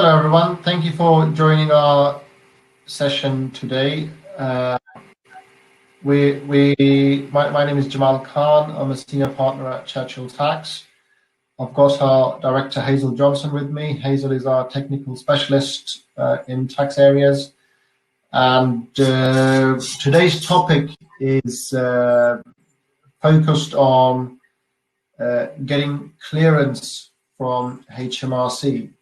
Hello, everyone. Thank you for joining our session today. My name is Jamal Khan. I'm a senior partner at Churchill Tax. I've got our director, Hazel Johnson, with me. Hazel is our technical specialist in tax areas. And today's topic is focused on getting clearance from HMRC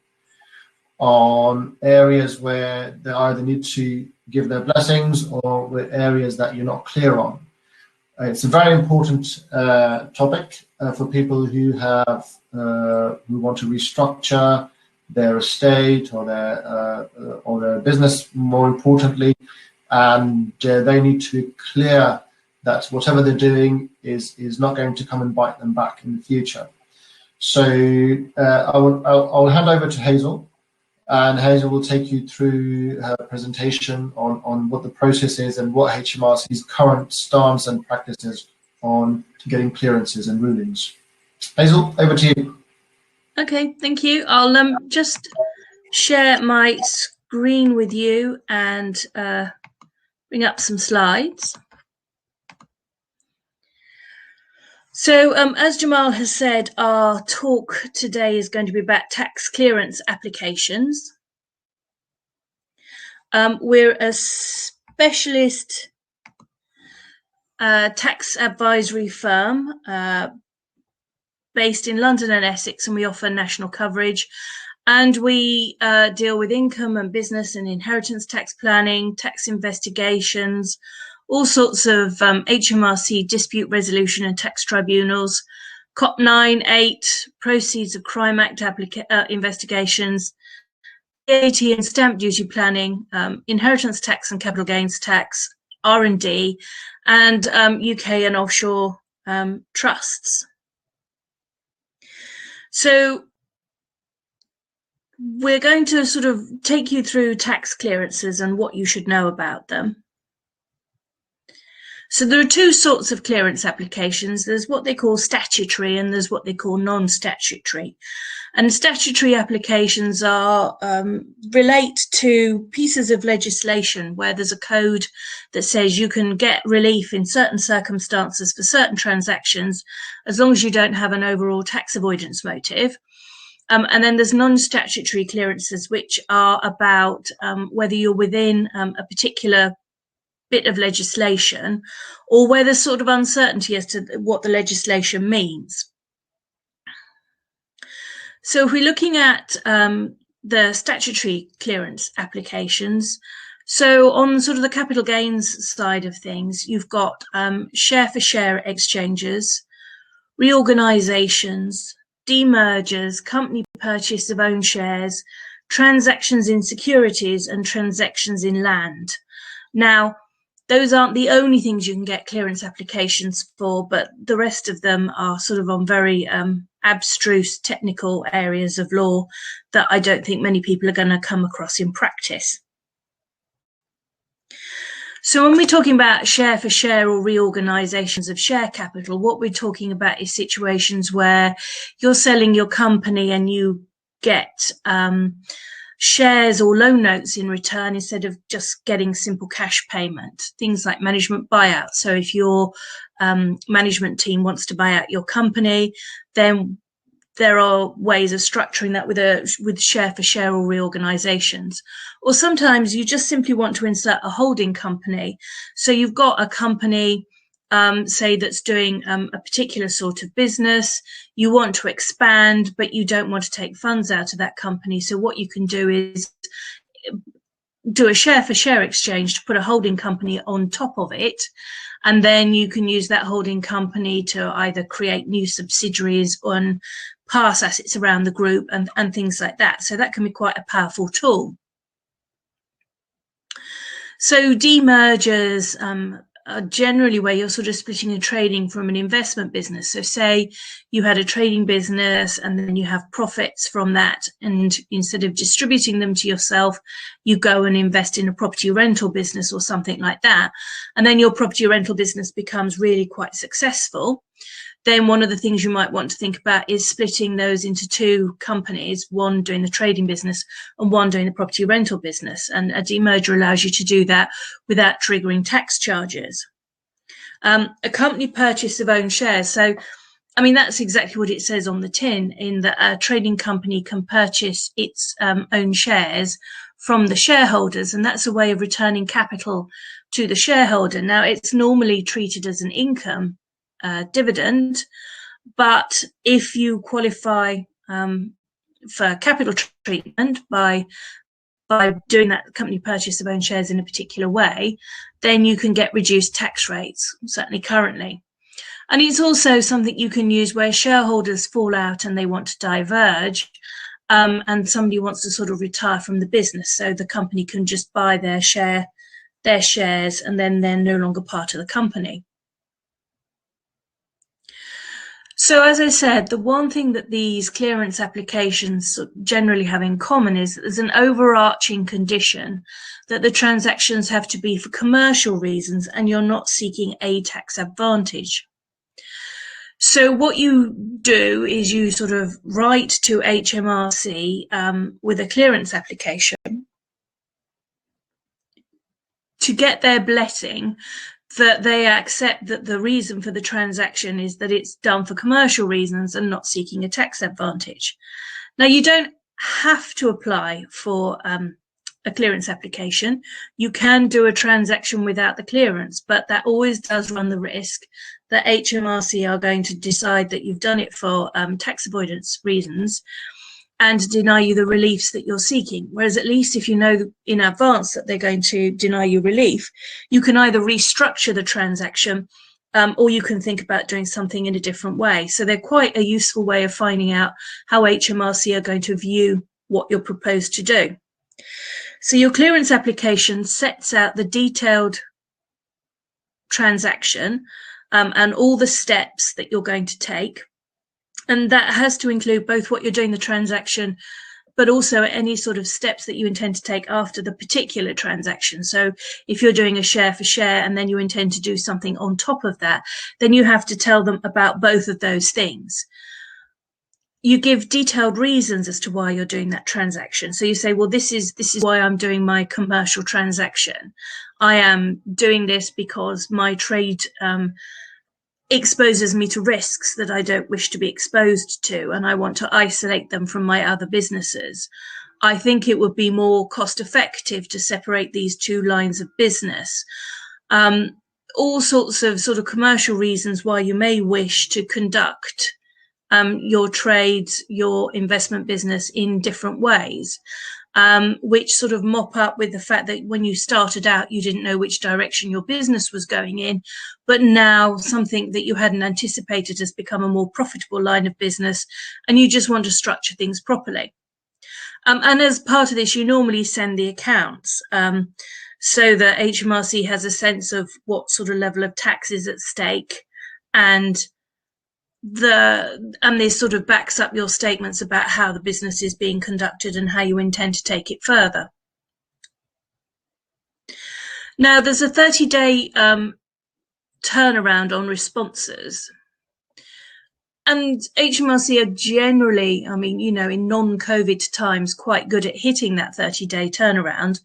on areas where they either need to give their blessings or with areas that you're not clear on. It's a very important topic for people who have who want to restructure their estate or their business, more importantly, and they need to be clear that whatever they're doing is not going to come and bite them back in the future. So I'll hand over to Hazel. And Hazel will take you through her presentation on what the process is and what HMRC's current stance and practices on getting clearances and rulings. Hazel, over to you. Okay, thank you. I'll just share my screen with you and bring up some slides. So as Jamal has said, our talk today is going to be about tax clearance applications. We're a specialist tax advisory firm based in London and Essex, and we offer national coverage. And we deal with income and business and inheritance tax planning, tax investigations, all sorts of HMRC dispute resolution and tax tribunals, COP 9, 8, Proceeds of Crime Act investigations, VAT and stamp duty planning, inheritance tax and capital gains tax, R&D, and UK and offshore trusts. So we're going to sort of take you through tax clearances and what you should know about them. So there are two sorts of clearance applications. There's what they call statutory and there's what they call non-statutory. And statutory applications are relate to pieces of legislation where there's a code that says you can get relief in certain circumstances for certain transactions as long as you don't have an overall tax avoidance motive. And then there's non-statutory clearances, which are about whether you're within a particular bit of legislation or where there's sort of uncertainty as to what the legislation means. So if we're looking at the statutory clearance applications, so on sort of the capital gains side of things, you've got share for share exchanges, reorganisations, demergers, company purchase of own shares, transactions in securities and transactions in land. Now, those aren't the only things you can get clearance applications for, but the rest of them are sort of on very abstruse technical areas of law that I don't think many people are going to come across in practice. So when we're talking about share for share or reorganisations of share capital, what we're talking about is situations where you're selling your company and you get shares or loan notes in return instead of just getting simple cash payment, things like management buyout. So if your management team wants to buy out your company, then there are ways of structuring that with share for share or reorganisations. Or sometimes you just simply want to insert a holding company. So you've got a company say that's doing a particular sort of business, you want to expand, but you don't want to take funds out of that company. So what you can do is do a share for share exchange to put a holding company on top of it. And then you can use that holding company to either create new subsidiaries and pass assets around the group and things like that. So that can be quite a powerful tool. So demergers are generally where you're sort of splitting a trading from an investment business. So say you had a trading business and then you have profits from that, and instead of distributing them to yourself, you go and invest in a property rental business or something like that. And then your property rental business becomes really quite successful. then one of the things you might want to think about is splitting those into two companies, one doing the trading business and one doing the property rental business. And a demerger allows you to do that without triggering tax charges. A company purchase of own shares. So, I mean, that's exactly what it says on the tin, in that a trading company can purchase its own shares from the shareholders, and that's a way of returning capital to the shareholder. Now, it's normally treated as an income dividend, but if you qualify for capital treatment by doing that company purchase of own shares in a particular way, then you can get reduced tax rates, certainly currently. And it's also something you can use where shareholders fall out and they want to diverge, and somebody wants to sort of retire from the business, so the company can just buy their shares, and then they're no longer part of the company. So as I said, the one thing that these clearance applications generally have in common is that there's an overarching condition that the transactions have to be for commercial reasons and you're not seeking a tax advantage. So what you do is you sort of write to HMRC with a clearance application to get their blessing that they accept that the reason for the transaction is that it's done for commercial reasons and not seeking a tax advantage. Now, you don't have to apply for a clearance application. You can do a transaction without the clearance, but that always does run the risk that HMRC are going to decide that you've done it for tax avoidance reasons and deny you the reliefs that you're seeking. Whereas at least if you know in advance that they're going to deny you relief, you can either restructure the transaction or you can think about doing something in a different way. So they're quite a useful way of finding out how HMRC are going to view what you're proposed to do. So your clearance application sets out the detailed transaction and all the steps that you're going to take. And that has to include both what you're doing the transaction, but also any sort of steps that you intend to take after the particular transaction. So if you're doing a share for share and then you intend to do something on top of that, then you have to tell them about both of those things. You give detailed reasons as to why you're doing that transaction. So you say, well, this is why I'm doing my commercial transaction. I am doing this because my trade exposes me to risks that I don't wish to be exposed to, and I want to isolate them from my other businesses. I think it would be more cost effective to separate these two lines of business. All sorts of sort of commercial reasons why you may wish to conduct your trades, your investment business in different ways, which sort of mop up with the fact that when you started out, you didn't know which direction your business was going in, but now something that you hadn't anticipated has become a more profitable line of business, and you just want to structure things properly. And as part of this, you normally send the accounts so that HMRC has a sense of what sort of level of tax is at stake, and this sort of backs up your statements about how the business is being conducted and how you intend to take it further. Now, there's a 30-day turnaround on responses. And HMRC are generally, I mean, you know, in non-COVID times, quite good at hitting that 30-day turnaround.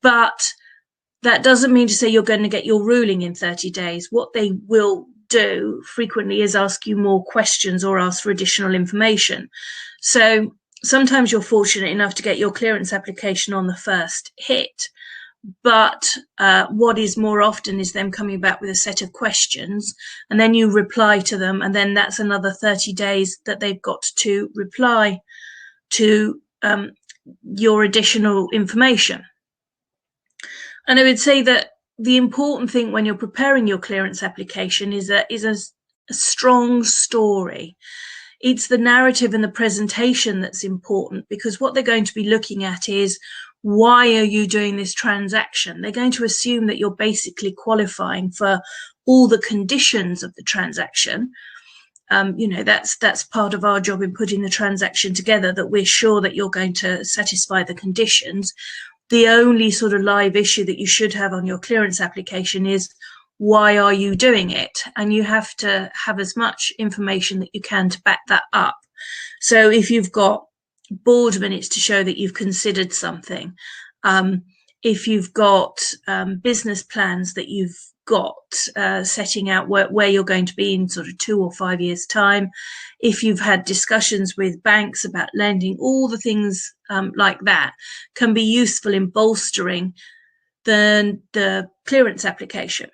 But that doesn't mean to say you're going to get your ruling in 30 days. What they will do frequently is ask you more questions or ask for additional information. So sometimes you're fortunate enough to get your clearance application on the first hit, but what is more often is them coming back with a set of questions, and then you reply to them, and then that's another 30 days that they've got to reply to your additional information. And I would say that the important thing when you're preparing your clearance application is a strong story. It's the narrative and the presentation that's important, because what they're going to be looking at is, why are you doing this transaction? They're going to assume that you're basically qualifying for all the conditions of the transaction. You know, that's part of our job in putting the transaction together, that we're sure that you're going to satisfy the conditions. The only sort of live issue that you should have on your clearance application is, why are you doing it? And you have to have as much information that you can to back that up. So if you've got board minutes to show that you've considered something, if you've got business plans that you've got setting out where you're going to be in sort of 2 or 5 years' time, if you've had discussions with banks about lending, all the things like that can be useful in bolstering the clearance application.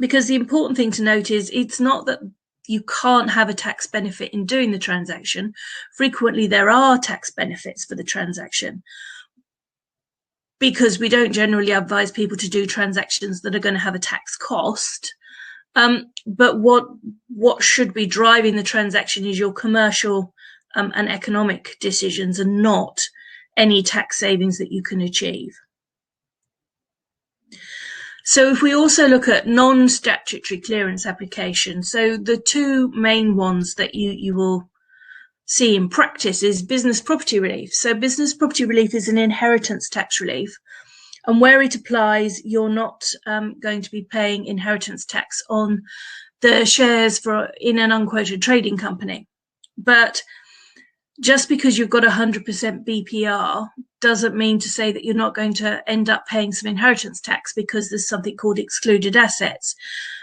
Because the important thing to note is it's not that you can't have a tax benefit in doing the transaction. Frequently there are tax benefits for the transaction, because we don't generally advise people to do transactions that are going to have a tax cost. But what should be driving the transaction is your commercial and economic decisions, and not any tax savings that you can achieve. So if we also look at non-statutory clearance applications, so the two main ones that you will see in practice is business property relief. So business property relief is an inheritance tax relief, and where it applies, you're not going to be paying inheritance tax on the shares in an unquoted trading company. But just because you've got 100% BPR doesn't mean to say that you're not going to end up paying some inheritance tax, because there's something called excluded assets.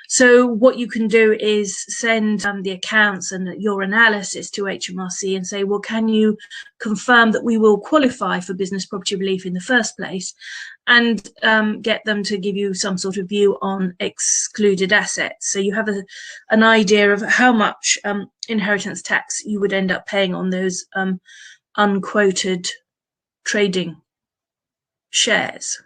So what you can do is send the accounts and your analysis to HMRC and say, well, can you confirm that we will qualify for business property relief in the first place, and get them to give you some sort of view on excluded assets. So you have an idea of how much inheritance tax you would end up paying on those unquoted trading shares.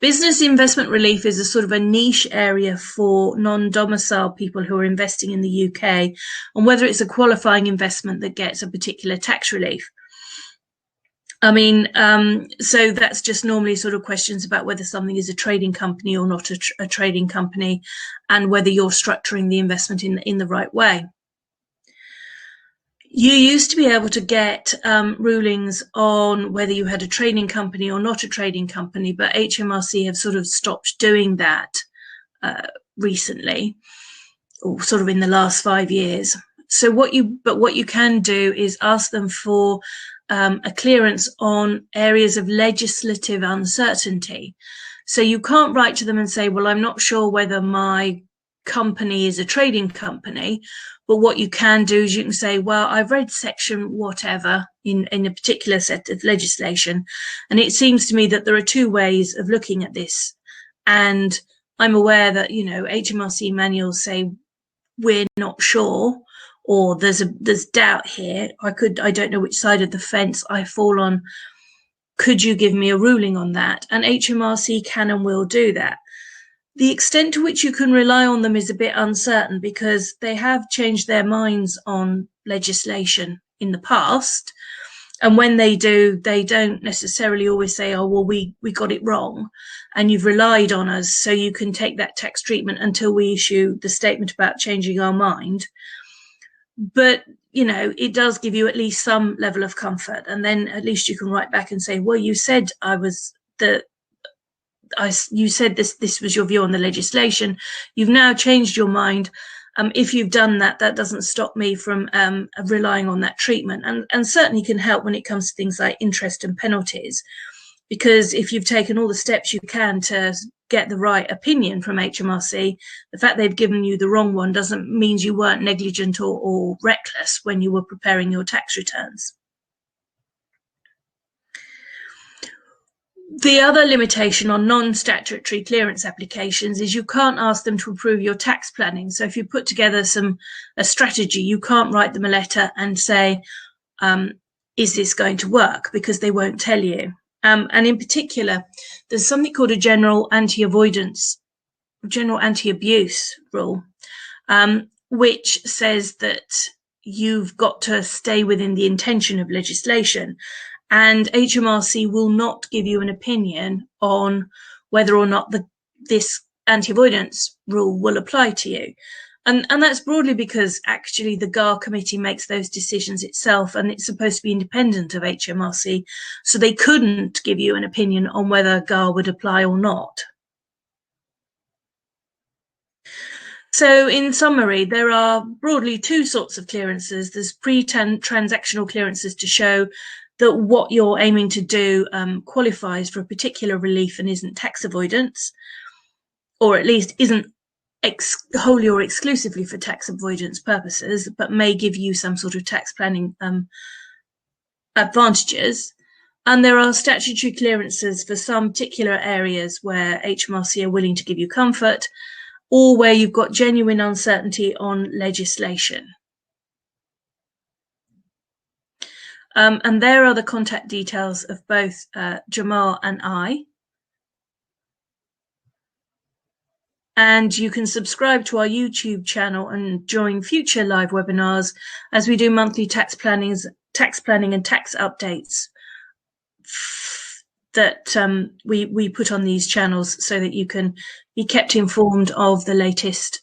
Business investment relief is a sort of a niche area for non-domicile people who are investing in the UK, and whether it's a qualifying investment that gets a particular tax relief. I mean, so that's just normally sort of questions about whether something is a trading company or not a trading company, and whether you're structuring the investment in the right way. You used to be able to get rulings on whether you had a trading company or not a trading company, but HMRC have sort of stopped doing that recently, or sort of in the last 5 years. So what you can do is ask them for a clearance on areas of legislative uncertainty. So you can't write to them and say, well, I'm not sure whether my company is a trading company. But what you can do is you can say, well, I've read section whatever in a particular set of legislation, and it seems to me that there are two ways of looking at this. And I'm aware that, you know, HMRC manuals say we're not sure, or there's doubt here. I don't know which side of the fence I fall on. Could you give me a ruling on that? And HMRC can and will do that. The extent to which you can rely on them is a bit uncertain, because they have changed their minds on legislation in the past. And when they do, they don't necessarily always say, oh, well, we got it wrong and you've relied on us, so you can take that tax treatment until we issue the statement about changing our mind. But, you know, it does give you at least some level of comfort. And then at least you can write back and say, well, you said you said this was your view on the legislation. You've now changed your mind. If you've done that, that doesn't stop me from relying on that treatment, and certainly can help when it comes to things like interest and penalties, because if you've taken all the steps you can to get the right opinion from HMRC, the fact they've given you the wrong one doesn't mean you weren't negligent or reckless when you were preparing your tax returns. The other limitation on non-statutory clearance applications is you can't ask them to approve your tax planning. So if you put together a strategy, you can't write them a letter and say, is this going to work? Because they won't tell you. And in particular, there's something called a general anti-avoidance, general anti-abuse rule, which says that you've got to stay within the intention of legislation. And HMRC will not give you an opinion on whether or not this anti-avoidance rule will apply to you. And that's broadly because actually the GAR committee makes those decisions itself, and it's supposed to be independent of HMRC. So they couldn't give you an opinion on whether GAR would apply or not. So in summary, there are broadly two sorts of clearances. There's pre-transactional clearances to show that what you're aiming to do qualifies for a particular relief and isn't tax avoidance, or at least isn't wholly or exclusively for tax avoidance purposes, but may give you some sort of tax planning advantages. And there are statutory clearances for some particular areas where HMRC are willing to give you comfort, or where you've got genuine uncertainty on legislation. And there are the contact details of both Jamal and I. And you can subscribe to our YouTube channel and join future live webinars as we do monthly tax planning and tax updates that we put on these channels so that you can be kept informed of the latest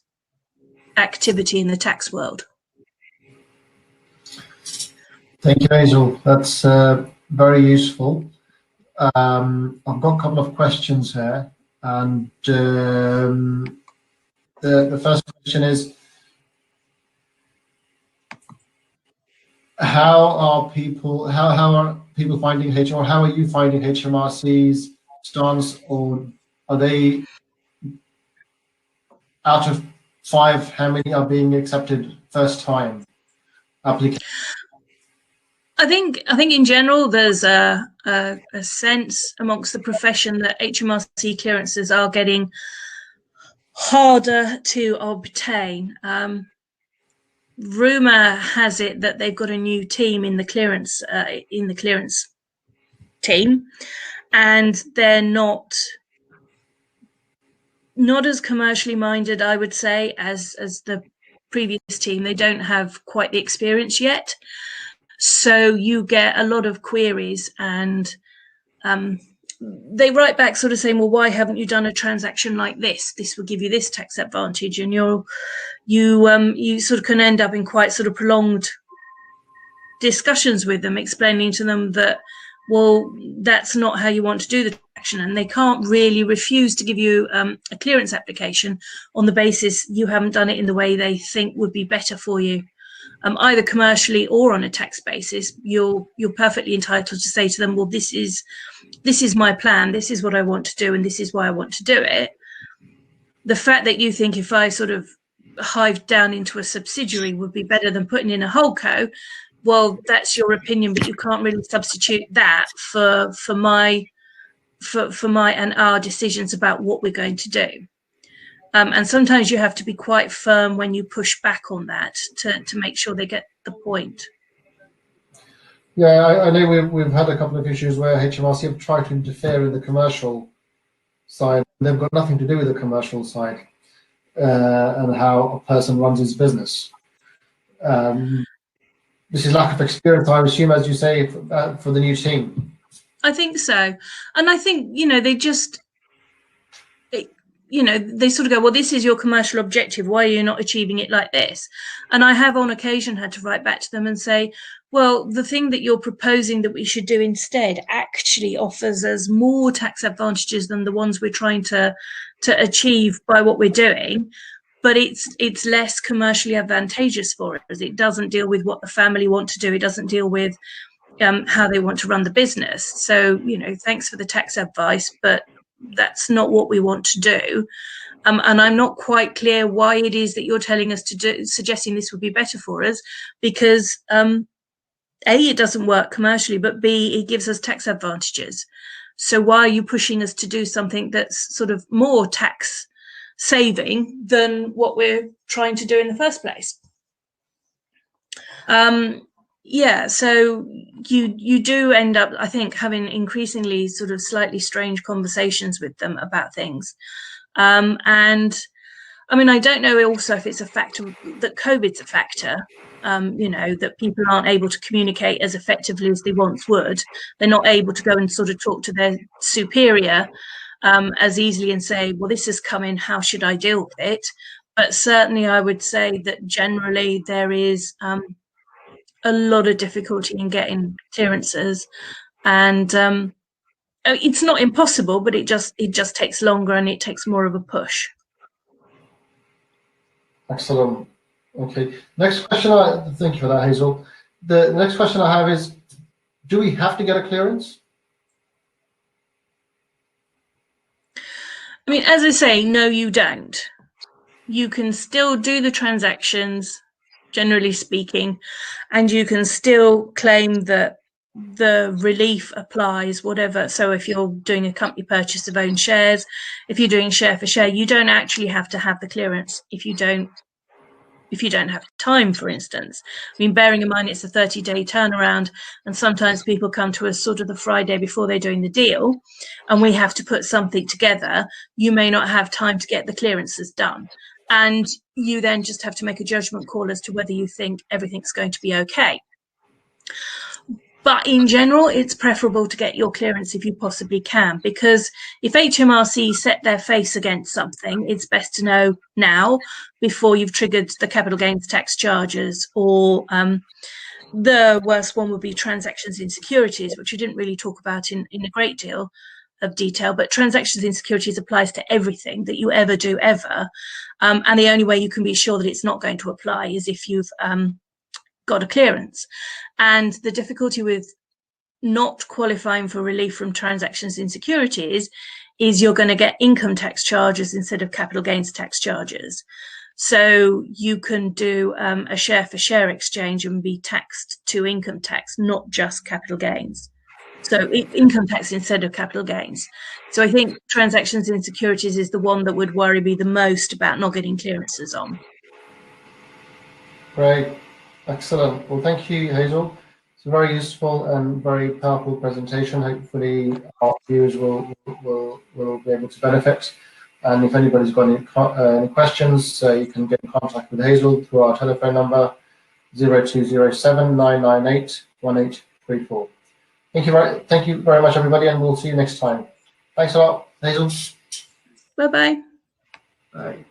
activity in the tax world. Thank you, Hazel. That's very useful. I've got a couple of questions here, and the first question is, how are people finding or how are you finding HMRC's stance, or are they, out of 5, how many are being accepted first time applications? I think in general there's a sense amongst the profession that HMRC clearances are getting harder to obtain. Rumor has it that they've got a new team in the clearance team, and they're not as commercially minded, I would say, as the previous team. They don't have quite the experience yet. So you get a lot of queries, and they write back sort of saying, well, why haven't you done a transaction like this? This will give you this tax advantage. And you sort of can end up in quite sort of prolonged discussions with them, explaining to them that, well, that's not how you want to do the transaction. And they can't really refuse to give you a clearance application on the basis you haven't done it in the way they think would be better for you. Either commercially or on a tax basis. You're perfectly entitled to say to them, well, this is my plan, this is what I want to do, and this is why I want to do it. The fact that you think if I sort of hived down into a subsidiary would be better than putting in a holdco, well, that's your opinion, but you can't really substitute that for my and our decisions about what we're going to do. And sometimes you have to be quite firm when you push back on that to make sure they get the point. Yeah, I know we've had a couple of issues where HMRC have tried to interfere in the commercial side. They've got nothing to do with the commercial side and how a person runs his business. This is lack of experience, I assume, as you say, for the new team. I think so. And I think, they sort of go, well, this is your commercial objective. Why are you not achieving it like this? And I have on occasion had to write back to them and say, well, the thing that you're proposing that we should do instead actually offers us more tax advantages than the ones we're trying to achieve by what we're doing. But it's less commercially advantageous for us. It doesn't deal with what the family want to do. It doesn't deal with how they want to run the business. So, thanks for the tax advice, but that's not what we want to do. And I'm not quite clear why it is that you're telling us to do, suggesting this would be better for us, because A, it doesn't work commercially, but B, it gives us tax advantages. So why are you pushing us to do something that's sort of more tax saving than what we're trying to do in the first place? Yeah, so you do end up, I think, having increasingly sort of slightly strange conversations with them about things. And I mean, I don't know also if it's a factor that COVID's a factor, that people aren't able to communicate as effectively as they once would. They're not able to go and sort of talk to their superior as easily and say, well, this has come in, how should I deal with it? But certainly I would say that generally there is a lot of difficulty in getting clearances, and it's not impossible, but it just takes longer and it takes more of a push. Excellent. Okay. Next question. Thank you for that, Hazel. The next question I have is, do we have to get a clearance? I mean, as I say, no, you don't. You can still do the transactions, generally speaking, and you can still claim that the relief applies, whatever. So if you're doing a company purchase of own shares, if you're doing share for share, you don't actually have to have the clearance if you don't have time, for instance. I mean, bearing in mind it's a 30-day turnaround, and sometimes people come to us sort of the Friday before they're doing the deal, and we have to put something together. You may not have time to get the clearances done, and you then just have to make a judgment call as to whether you think everything's going to be okay. But in general, it's preferable to get your clearance if you possibly can, because if HMRC set their face against something, it's best to know now before you've triggered the capital gains tax charges, or the worst one would be transactions in securities, which we didn't really talk about in a great deal of detail, but transactions in securities applies to everything that you ever do ever. And the only way you can be sure that it's not going to apply is if you've got a clearance. And the difficulty with not qualifying for relief from transactions in securities is you're going to get income tax charges instead of capital gains tax charges. So you can do a share for share exchange and be taxed to income tax, not just capital gains. So income tax instead of capital gains. So I think transactions in securities is the one that would worry me the most about not getting clearances on. Great. Excellent. Well, thank you, Hazel. It's a very useful and very powerful presentation. Hopefully our viewers will be able to benefit. And if anybody's got any questions, you can get in contact with Hazel through our telephone number 0207 998 1834. Thank you very much, everybody, and we'll see you next time. Thanks a lot, Hazel. Bye-bye. Bye.